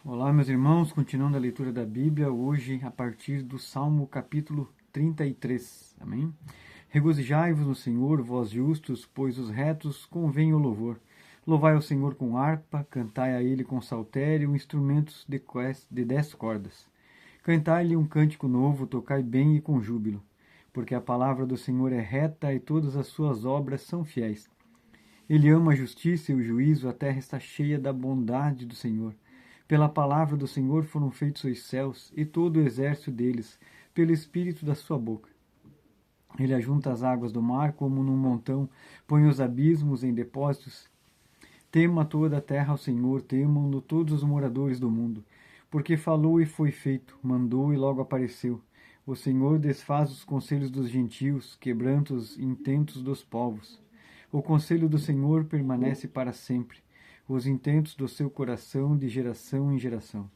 Olá, meus irmãos, continuando a leitura da Bíblia, hoje a partir do Salmo capítulo 33. Amém? Regozijai-vos no Senhor, vós justos, pois os retos convém o louvor. Louvai ao Senhor com harpa, cantai a ele com saltério, instrumentos de 10 cordas. Cantai-lhe um cântico novo, tocai bem e com júbilo, porque a palavra do Senhor é reta e todas as suas obras são fiéis. Ele ama a justiça e o juízo, a terra está cheia da bondade do Senhor. Pela palavra do Senhor foram feitos os céus, e todo o exército deles, pelo espírito da sua boca. Ele ajunta as águas do mar como num montão, põe os abismos em depósitos. Tema toda a terra ao Senhor, temam-no todos os moradores do mundo. Porque falou e foi feito, mandou e logo apareceu. O Senhor desfaz os conselhos dos gentios, quebranta os intentos dos povos. O conselho do Senhor permanece para sempre, os intentos do seu coração de geração em geração.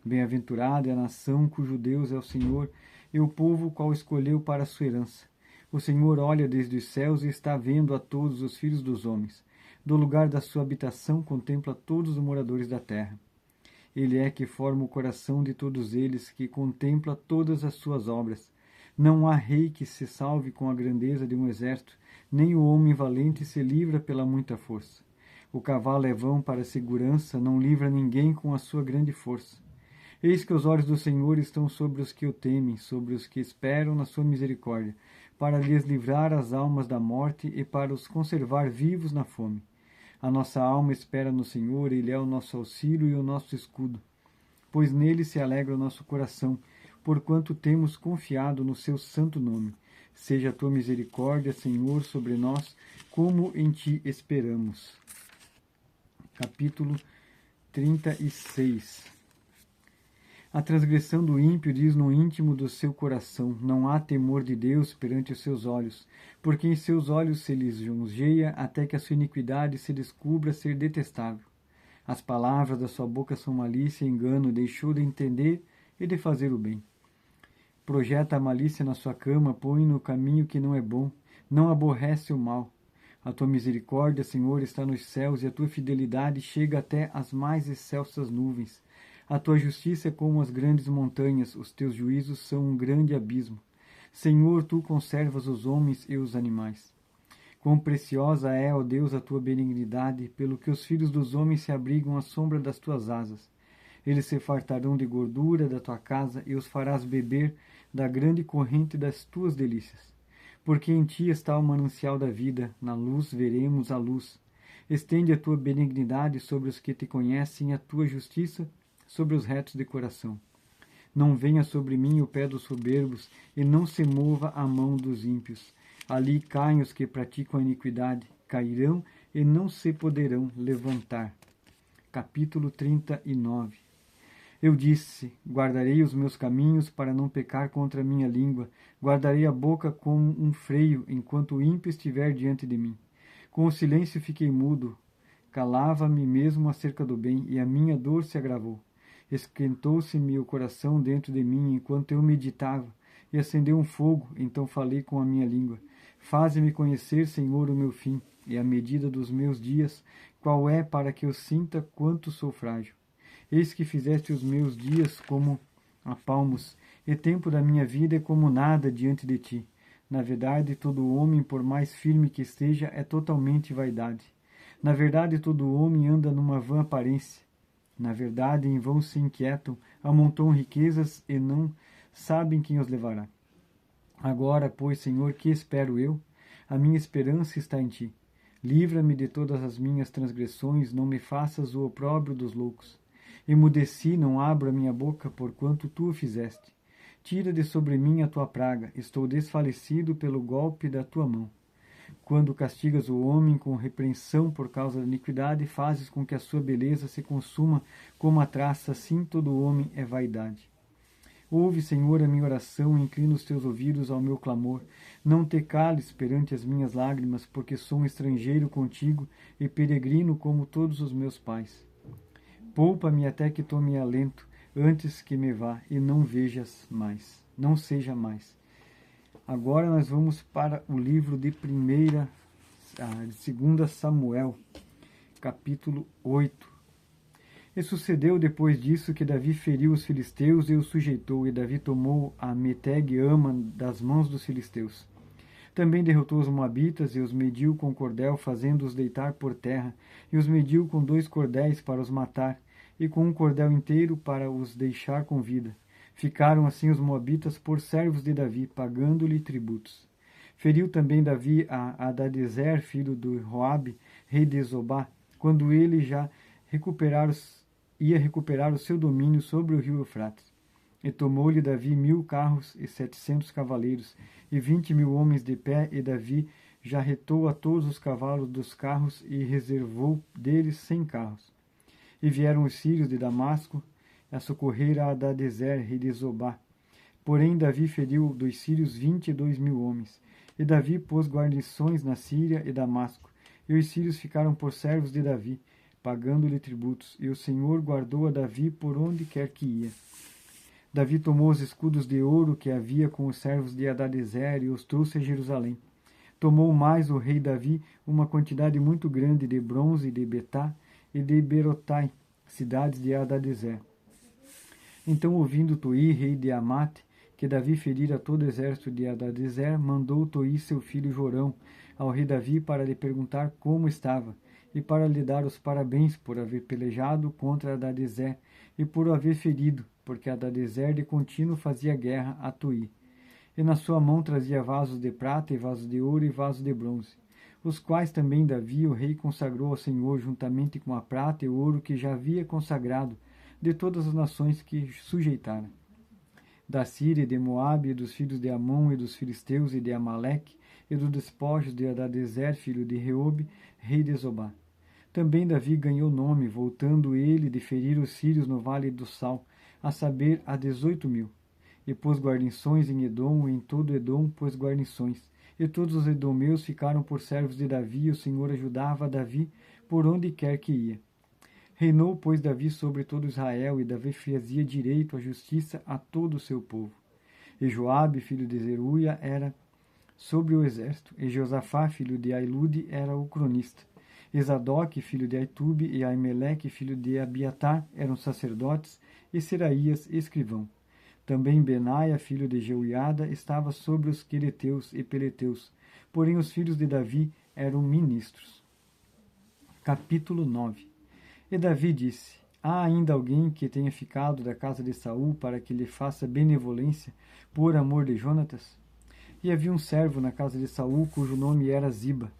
Bem-aventurada é a nação cujo Deus é o Senhor, e o povo qual escolheu para a sua herança. O Senhor olha desde os céus e está vendo a todos os filhos dos homens. Do lugar da sua habitação contempla todos os moradores da terra. Ele é que forma o coração de todos eles, que contempla todas as suas obras. Não há rei que se salve com a grandeza de um exército, nem o homem valente se livra pela muita força. O cavalo é vão para a segurança, não livra ninguém com a sua grande força. Eis que os olhos do Senhor estão sobre os que o temem, sobre os que esperam na sua misericórdia, para lhes livrar as almas da morte e para os conservar vivos na fome. A nossa alma espera no Senhor, Ele é o nosso auxílio e o nosso escudo. Pois nele se alegra o nosso coração, porquanto temos confiado no seu santo nome. Seja a tua misericórdia, Senhor, sobre nós, como em ti esperamos. Capítulo 36. A transgressão do ímpio diz no íntimo do seu coração: não há temor de Deus perante os seus olhos, porque em seus olhos se lisonjeia até que a sua iniquidade se descubra ser detestável. As palavras da sua boca são malícia e engano, deixou de entender e de fazer o bem. Projeta a malícia na sua cama, põe no caminho que não é bom, não aborrece o mal. A tua misericórdia, Senhor, está nos céus, e a tua fidelidade chega até as mais excelsas nuvens. A tua justiça é como as grandes montanhas, os teus juízos são um grande abismo. Senhor, tu conservas os homens e os animais. Quão preciosa é, ó Deus, a tua benignidade, pelo que os filhos dos homens se abrigam à sombra das tuas asas. Eles se fartarão de gordura da tua casa e os farás beber da grande corrente das tuas delícias. Porque em ti está o manancial da vida, na luz veremos a luz. Estende a tua benignidade sobre os que te conhecem e a tua justiça sobre os retos de coração. Não venha sobre mim o pé dos soberbos, e não se mova a mão dos ímpios. Ali caem os que praticam a iniquidade, cairão e não se poderão levantar. Capítulo 39. Eu disse: guardarei os meus caminhos para não pecar contra a minha língua, guardarei a boca como um freio, enquanto o ímpio estiver diante de mim. Com o silêncio fiquei mudo, calava-me mesmo acerca do bem, e a minha dor se agravou. Esquentou-se-me o coração dentro de mim enquanto eu meditava, e acendeu um fogo, então falei com a minha língua. Faze-me conhecer, Senhor, o meu fim, e a medida dos meus dias, qual é, para que eu sinta quanto sou frágil. Eis que fizeste os meus dias como a palmos, e tempo da minha vida é como nada diante de ti. Na verdade, todo homem, por mais firme que esteja, é totalmente vaidade. Na verdade, todo homem anda numa vã aparência. Na verdade, em vão se inquietam, amontoam riquezas e não sabem quem os levará. Agora, pois, Senhor, que espero eu? A minha esperança está em ti. Livra-me de todas as minhas transgressões, não me faças o opróbrio dos loucos. Emudeci, não abro a minha boca, porquanto tu o fizeste. Tira de sobre mim a tua praga, estou desfalecido pelo golpe da tua mão. Quando castigas o homem com repreensão por causa da iniquidade, fazes com que a sua beleza se consuma como a traça, assim todo homem é vaidade. Ouve, Senhor, a minha oração, e inclina os teus ouvidos ao meu clamor. Não te cales perante as minhas lágrimas, porque sou um estrangeiro contigo e peregrino como todos os meus pais. Poupa-me até que tome alento, antes que me vá e não vejas mais, não seja mais. Agora nós vamos para o livro de 2 Samuel, capítulo 8. E sucedeu depois disso que Davi feriu os filisteus e os sujeitou, e Davi tomou a Meteg e Ama das mãos dos filisteus. Também derrotou os moabitas e os mediu com cordel, fazendo-os deitar por terra, e os mediu com 2 cordéis para os matar, e com um cordel inteiro para os deixar com vida. Ficaram assim os moabitas por servos de Davi, pagando-lhe tributos. Feriu também Davi a Hadadezer, filho de Roabe, rei de Zobá, quando ele já ia recuperar o seu domínio sobre o rio Eufrates. E tomou-lhe Davi 1000 carros e 700 cavaleiros, e 20.000 homens de pé, e Davi já retou a todos os cavalos dos carros, e reservou deles 100 carros. E vieram os sírios de Damasco, a socorrer a Hadadezer, rei de Zobá. Porém Davi feriu dos sírios 22.000 homens. E Davi pôs guarnições na Síria e Damasco, e os sírios ficaram por servos de Davi, pagando-lhe tributos, e o Senhor guardou a Davi por onde quer que ia. Davi tomou os escudos de ouro que havia com os servos de Hadadezer e os trouxe a Jerusalém. Tomou mais o rei Davi uma quantidade muito grande de bronze de Betá e de Berotai, cidades de Hadadezer. Então, ouvindo Toi, rei de Amate, que Davi ferira todo o exército de Hadadezer, mandou Toi seu filho Jorão ao rei Davi para lhe perguntar como estava, e para lhe dar os parabéns por haver pelejado contra Hadadezer e por o haver ferido, porque Hadadezer de contínuo fazia guerra a Toi. E na sua mão trazia vasos de prata, e vasos de ouro, e vasos de bronze, os quais também Davi, o rei, consagrou ao Senhor, juntamente com a prata e o ouro que já havia consagrado de todas as nações que sujeitara. Da Síria e de Moabe, e dos filhos de Amon, e dos filisteus, e de Amaleque, e dos despojos de Hadadezer, filho de Reobe, rei de Zobá. Também Davi ganhou nome, voltando ele de ferir os sírios no vale do Sal, a saber, a 18.000. E pôs guarnições em Edom, e em todo Edom pôs guarnições. E todos os edomeus ficaram por servos de Davi, e o Senhor ajudava a Davi por onde quer que ia. Reinou, pois, Davi sobre todo Israel, e Davi fazia direito a justiça a todo o seu povo. E Joabe, filho de Zeruia, era sobre o exército, e Josafá, filho de Ailude, era o cronista. E Zadok, filho de Aitube, e Aimeleque, filho de Abiatar, eram sacerdotes, e Seraías, escrivão. Também Benaia, filho de Jeoiada, estava sobre os quereteus e peleteus, porém os filhos de Davi eram ministros. Capítulo 9. E Davi disse: Há ainda alguém que tenha ficado da casa de Saul para que lhe faça benevolência por amor de Jonatas? E havia um servo na casa de Saul, cujo nome era Ziba.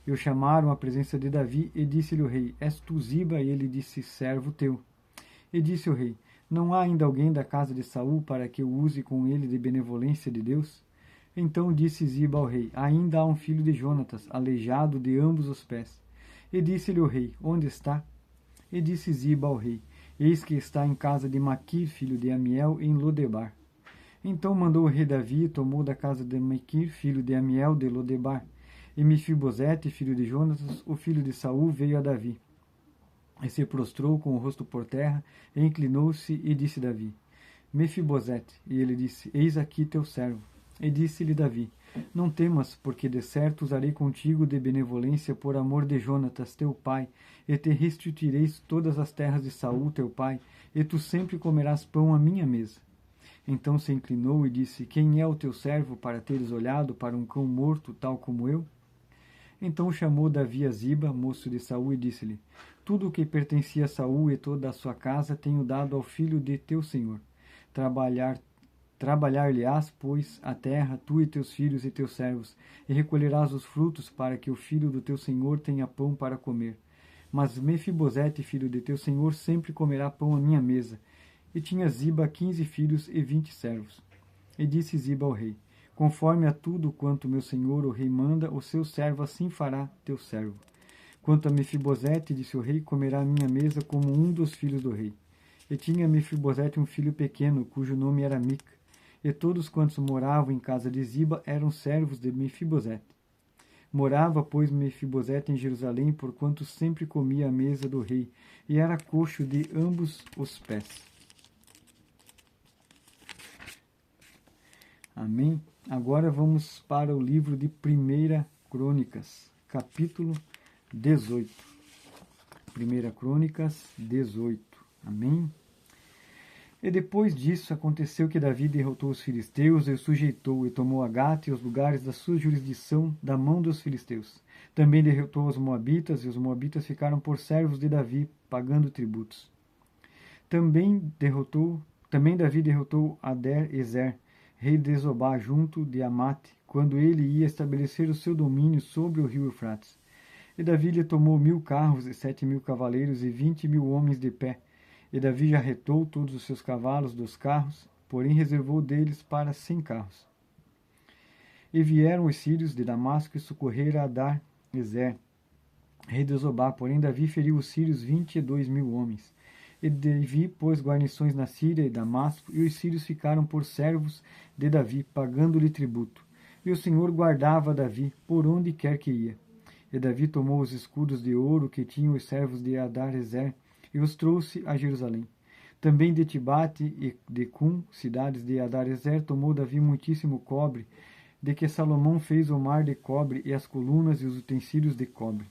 E o chamaram à presença de Davi, e disse-lhe o rei: És tu Ziba? E ele disse: Servo teu. E disse o rei: Não há ainda alguém da casa de Saul para que eu use com ele de benevolência de Deus? Então disse Ziba ao rei: Ainda há um filho de Jonatas, aleijado de ambos os pés. E disse-lhe o rei: Onde está? E disse Ziba ao rei: Eis que está em casa de Maquir, filho de Amiel, em Lodebar. Então mandou o rei Davi, e tomou da casa de Maquir, filho de Amiel, de Lodebar. E Mefibosete, filho de Jonatas, o filho de Saul, veio a Davi. E se prostrou com o rosto por terra, e inclinou-se, e disse Davi: Mefibosete. E ele disse: Eis aqui teu servo. E disse-lhe Davi: Não temas, porque de certo usarei contigo de benevolência por amor de Jonatas, teu pai, e te restituireis todas as terras de Saul, teu pai, e tu sempre comerás pão à minha mesa. Então se inclinou e disse: Quem é o teu servo para teres olhado para um cão morto, tal como eu? Então chamou Davi a Ziba, moço de Saul, e disse-lhe: Tudo o que pertencia a Saul e toda a sua casa tenho dado ao filho de teu senhor. Trabalhar-lhe-ás, pois, a terra, tu e teus filhos e teus servos, e recolherás os frutos, para que o filho do teu senhor tenha pão para comer. Mas Mefibosete, filho de teu senhor, sempre comerá pão à minha mesa. E tinha Ziba 15 filhos e 20 servos. E disse Ziba ao rei: Conforme a tudo quanto meu senhor o rei manda, o seu servo assim fará teu servo. Quanto a Mefibosete, disse o rei, comerá à minha mesa como um dos filhos do rei. E tinha Mefibosete um filho pequeno, cujo nome era Mica. E todos quantos moravam em casa de Ziba eram servos de Mefibosete. Morava, pois, Mefibosete em Jerusalém, porquanto sempre comia à mesa do rei, e era coxo de ambos os pés. Amém? Agora vamos para o livro de 1 Crônicas, capítulo 18. 1 Crônicas 18. Amém? E depois disso aconteceu que Davi derrotou os filisteus e os sujeitou, e tomou a Gata e os lugares da sua jurisdição da mão dos filisteus. Também derrotou os moabitas, e os moabitas ficaram por servos de Davi, pagando tributos. Também Davi derrotou Ader-ezer, rei de Zobá, junto de Amate, quando ele ia estabelecer o seu domínio sobre o rio Eufrates. E Davi lhe tomou 1000 carros e 7.000 cavaleiros e 20.000 homens de pé. E Davi já retou todos os seus cavalos dos carros, porém reservou deles para 100 carros. E vieram os sírios de Damasco e socorreram Adar-ezer, rei de Zobá, porém Davi feriu os sírios 22.000 homens. E Davi pôs guarnições na Síria e Damasco, e os sírios ficaram por servos de Davi, pagando-lhe tributo. E o Senhor guardava Davi por onde quer que ia. E Davi tomou os escudos de ouro que tinham os servos de Adar-ezer, e os trouxe a Jerusalém. Também de Tibate e de Cum, cidades de Adar-ezer, tomou Davi muitíssimo cobre, de que Salomão fez o mar de cobre e as colunas e os utensílios de cobre.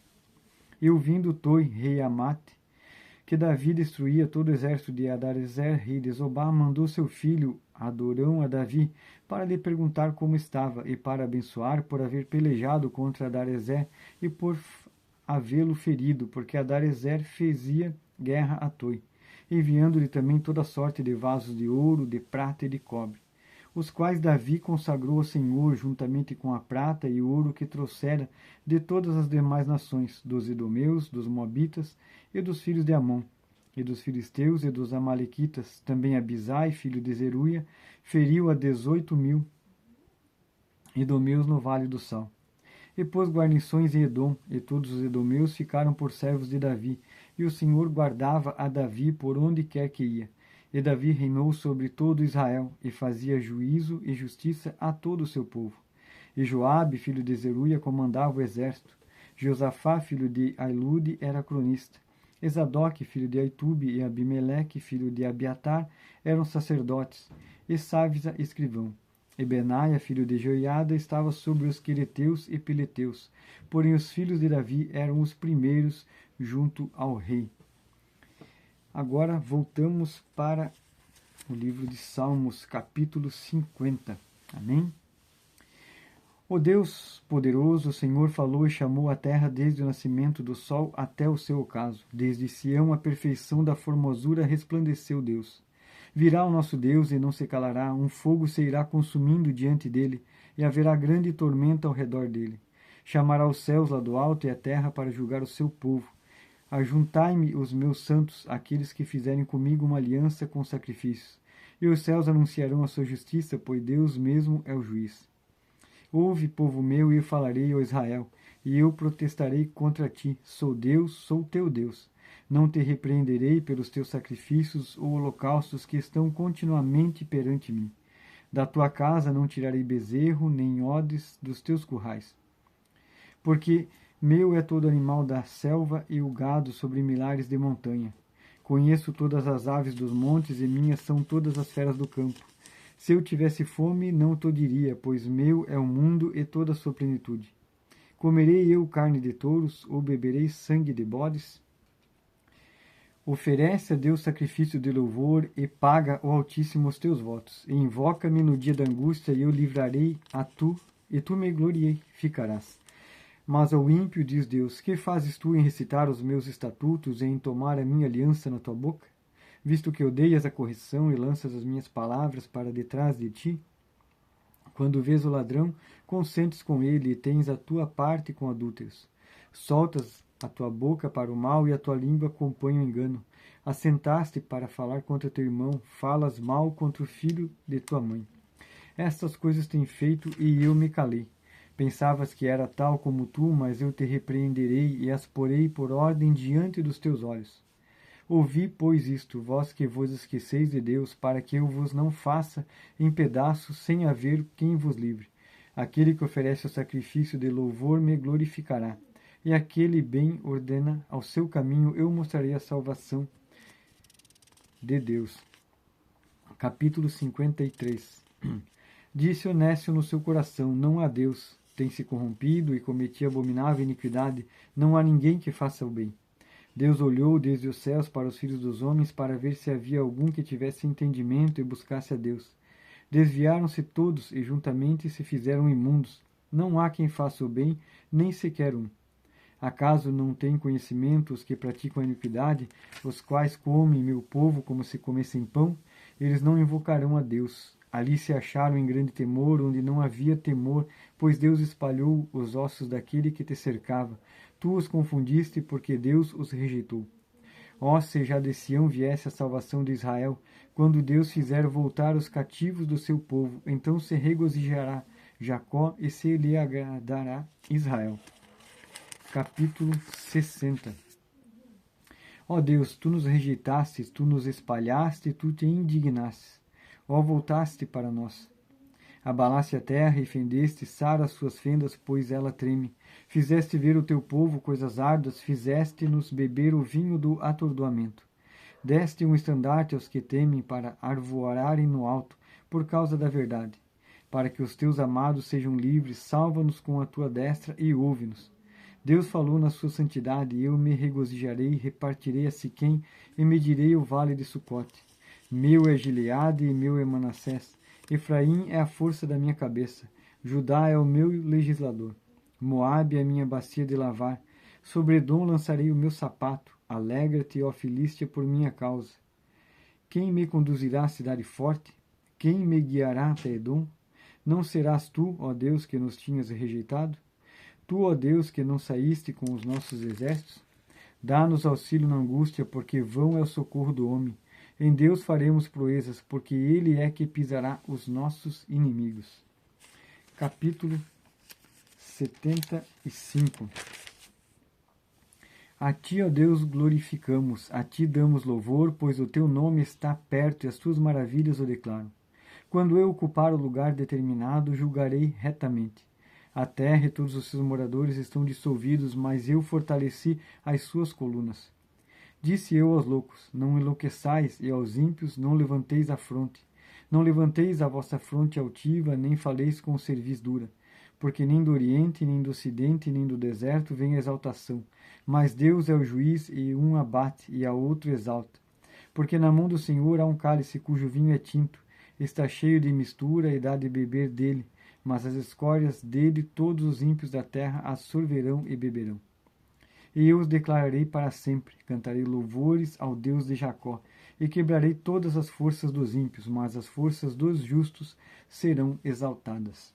E ouvindo Toi, rei Amate, que Davi destruía todo o exército de Adar-ezer, rei de Zobá, mandou seu filho Adorão a Davi, para lhe perguntar como estava, e para abençoar por haver pelejado contra Adar-ezer e por havê-lo ferido, porque Adar-ezer fazia guerra a Toi, enviando-lhe também toda sorte de vasos de ouro, de prata e de cobre, os quais Davi consagrou ao Senhor, juntamente com a prata e o ouro que trouxera de todas as demais nações, dos edomeus, dos moabitas e dos filhos de Amon, e dos filisteus e dos amalequitas. Também Abisai, filho de Zeruia, feriu a 18.000 edomeus no Vale do Sal. E pôs guarnições em Edom, e todos os edomeus ficaram por servos de Davi, e o Senhor guardava a Davi por onde quer que ia. E Davi reinou sobre todo Israel, e fazia juízo e justiça a todo o seu povo. E Joabe, filho de Zeruia, comandava o exército. Josafá, filho de Ailude, era cronista. E Zadok, filho de Aitube, e Abimeleque, filho de Abiatar, eram sacerdotes. E Savisa, escrivão. E Benaia, filho de Joiada, estava sobre os quereteus e peleteus. Porém os filhos de Davi eram os primeiros junto ao rei. Agora voltamos para o livro de Salmos, capítulo 50. Amém? O Deus poderoso, o Senhor falou e chamou a terra desde o nascimento do sol até o seu ocaso. Desde Sião a perfeição da formosura resplandeceu Deus. Virá o nosso Deus e não se calará, um fogo se irá consumindo diante dele, e haverá grande tormenta ao redor dele. Chamará os céus lá do alto e a terra para julgar o seu povo. Ajuntai-me os meus santos, aqueles que fizerem comigo uma aliança com sacrifícios. E os céus anunciarão a sua justiça, pois Deus mesmo é o juiz. Ouve, povo meu, e eu falarei ao Israel, e eu protestarei contra ti. Sou Deus, sou teu Deus. Não te repreenderei pelos teus sacrifícios ou holocaustos que estão continuamente perante mim. Da tua casa não tirarei bezerro, nem odes dos teus currais. Porque meu é todo animal da selva e o gado sobre milhares de montanha. Conheço todas as aves dos montes e minhas são todas as feras do campo. Se eu tivesse fome, não te diria, pois meu é o mundo e toda a sua plenitude. Comerei eu carne de touros ou beberei sangue de bodes? Oferece a Deus sacrifício de louvor e paga ao Altíssimo os teus votos. E invoca-me no dia da angústia e eu livrarei a tu, e tu me glorificarás. Mas ao ímpio diz Deus, que fazes tu em recitar os meus estatutos e em tomar a minha aliança na tua boca? Visto que odeias a correção e lanças as minhas palavras para detrás de ti? Quando vês o ladrão, consentes com ele e tens a tua parte com adúlteros. Soltas a tua boca para o mal e a tua língua acompanha o engano. Assentaste para falar contra teu irmão, falas mal contra o filho de tua mãe. Estas coisas tens feito e eu me calei. Pensavas que era tal como tu, mas eu te repreenderei e as porei por ordem diante dos teus olhos. Ouvi, pois, isto, vós que vos esqueceis de Deus, para que eu vos não faça em pedaços sem haver quem vos livre. Aquele que oferece o sacrifício de louvor me glorificará, e aquele bem ordena ao seu caminho, eu mostrarei a salvação de Deus. Capítulo 53. Disse Onésio no seu coração, não há Deus, tem se corrompido e cometi abominável iniquidade, não há ninguém que faça o bem. Deus olhou desde os céus para os filhos dos homens para ver se havia algum que tivesse entendimento e buscasse a Deus. Desviaram-se todos e juntamente se fizeram imundos. Não há quem faça o bem, nem sequer um. Acaso não têm conhecimento os que praticam a iniquidade, os quais comem meu povo como se comessem pão? Eles não invocarão a Deus. Ali se acharam em grande temor, onde não havia temor, pois Deus espalhou os ossos daquele que te cercava. Tu os confundiste, porque Deus os rejeitou. Ó, se já de Sião viesse a salvação de Israel, quando Deus fizer voltar os cativos do seu povo, então se regozijará Jacó e se lhe agradará Israel. Capítulo 60. Ó Deus, tu nos rejeitaste, tu nos espalhaste, tu te indignaste. Ó, voltaste para nós. Abalaste a terra e fendeste, sara as suas fendas, pois ela treme. Fizeste ver o teu povo coisas árduas, fizeste-nos beber o vinho do atordoamento. Deste um estandarte aos que temem para arvoarem no alto, por causa da verdade. Para que os teus amados sejam livres, salva-nos com a tua destra e ouve-nos. Deus falou na sua santidade, e eu me regozijarei, repartirei a Siquém e medirei o vale de Sucote. Meu é Gileade e meu é Manassés. Efraim é a força da minha cabeça. Judá é o meu legislador. Moabe é a minha bacia de lavar. Sobre Edom lançarei o meu sapato. Alegra-te, ó Filístia, por minha causa. Quem me conduzirá à cidade forte? Quem me guiará até Edom? Não serás tu, ó Deus, que nos tinhas rejeitado? Tu, ó Deus, que não saíste com os nossos exércitos? Dá-nos auxílio na angústia, porque vão é o socorro do homem. Em Deus faremos proezas, porque Ele é que pisará os nossos inimigos. Capítulo 75. A ti, ó Deus, glorificamos, a ti damos louvor, pois o teu nome está perto e as tuas maravilhas o declaram. Quando eu ocupar o lugar determinado, julgarei retamente. A terra e todos os seus moradores estão dissolvidos, mas eu fortaleci as suas colunas. Disse eu aos loucos, não enlouqueçais, e aos ímpios, não levanteis a fronte. Não levanteis a vossa fronte altiva, nem faleis com cerviz dura. Porque nem do oriente, nem do ocidente, nem do deserto vem a exaltação. Mas Deus é o juiz, e um abate, e a outro exalta. Porque na mão do Senhor há um cálice cujo vinho é tinto, está cheio de mistura e dá de beber dele, mas as escórias dele todos os ímpios da terra as sorverão e beberão. E eu os declararei para sempre, cantarei louvores ao Deus de Jacó, e quebrarei todas as forças dos ímpios, mas as forças dos justos serão exaltadas.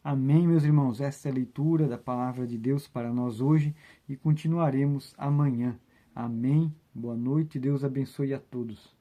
Amém, meus irmãos. Esta é a leitura da palavra de Deus para nós hoje e continuaremos amanhã. Amém. Boa noite. Deus abençoe a todos.